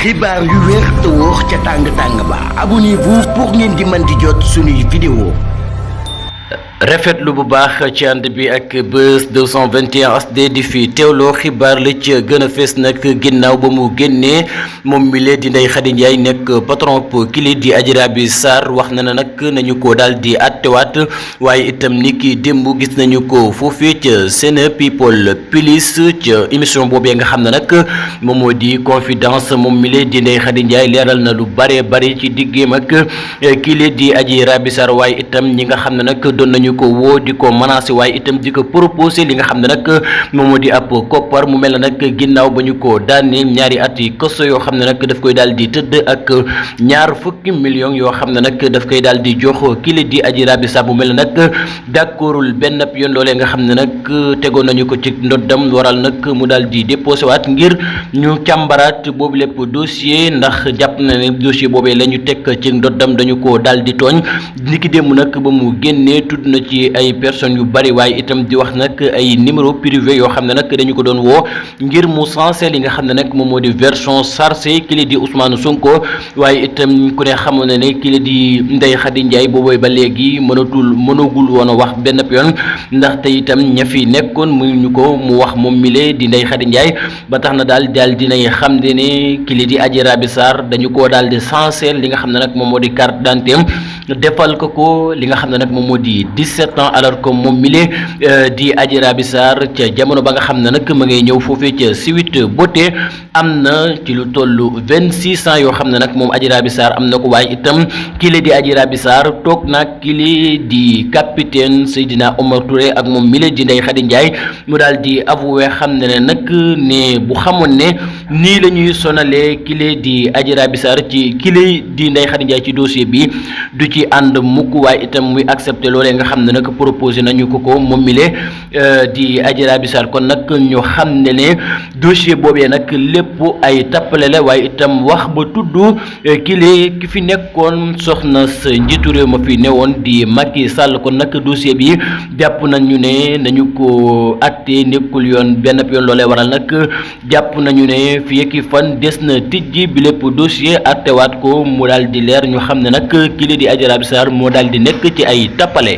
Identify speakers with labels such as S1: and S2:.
S1: xibaar yu wér te wóor ca tàng ba abonnez-vous pour ngeen di mën di jot suñuy vidéo rafetlu bu baax ci ànd bi ak Buzz 221 HD di fi teewloo xibaar la ci gën a fees nag ginnaaw ba mu génnee moom mi lee di Ndeye Khady Ndiaye nekk patron kili di Adji Raby Sarr wax na nag nañu ko daal di attewaat waaye itam ni ki démb gis nañu ko foofee ca Sene People Plus ca émission boobee nga xam ne nag moom moo di confidence moom mi lee di Ndeye Khady Ndiaye leeral na lu bare bari ci diggeem ak kili di Adji Raby Sarr waaye itam ñi nga xam ne nag doon nañu ko woo di ko menacé waaye itam di ko proposé li nga xam ne nag moom moo di ab koppar mu mel na nag ginnaaw ba ñu ko daanee ñaari at yi koso yoo xam ne nag daf koy daal di tëdd ak ñaar fukki millions yoo xam ne nag daf koy daal di jox kile di Adji Raby Sarr mu mel na nag d'accordul benn yoon loolee nga xam ne nag tegoon nañu ko ci ndoddam waral nag mu daal di déposé waat ngir ñu càmbaraat boobu lépp dossier ndax jàpp na ne dossier boobee la ñu teg ci ndoddam dañu ko daal di tooñ niki démb nag ba mu génnee tudd na ci ay personnes yu bari waaye itam di wax nag ay numéro privé yoo xam ne nag dañu ko doon woo ngir mu sensé li nga xam ne nag moom moo di version chargé kii di Ousmane Sonko waaye itam ku ne xamoon na ne kii di Ndeye Khady Ndiaye boobooy ba léegi mënagul woon a wax benn yoon ndaxte itam ña fi nekkoon mu ko mu wax moom mile di Ndeye Khady Ndiaye ba tax na daal dinay xam ne kii di Adji Raby Sarr dañu koo daal di sensé li nga xam ne nag moom moo di carte d'identité defal ko li nga xam ne nag moom moo di 17 ans alors que moom mile di Adji Raby Sarr ca jamono ba nga xam ne nag ma ngay ñëw foofee ca Sweet Beauté am na ci lu toll 26 ans yoo xam ne nag moom Adji Raby Sarr am na ko waaye itam kile di Adji Raby Sarr toog nag kile di capitaine Seydina Omar Touré ak moom mile di Ndeye Khady Ndiaye mu daal di avoué xam ne nag ne bu xamoon ne nii la ñuy sonalee kile di Adji Raby Sarr ci kile di Ndeye Khady Ndiaye ci dossier bi du ci ànd mukk waaye itam muy accepté loolee nga xam ne nag proposé nañu ko moom mile di Adji Raby Sarr kon nag ñu xam ne dossier boobee nag lépp ay tappale la waaye itam wax ba tudd ki fi nekkoon soxna sa njiitu réew ma fi newoon di Macky Sall kon nag dossier bi jàpp nañu ne nañu ko atte nekkul yoon benn yoon loolee waral nag jàpp nañu ne fii ak fan des na tijji bi lépp dossier attewaat ko mu daal di leer ñu xam ne nag kii di Adji Raby Sarr moo daal di nekk ci ay tappale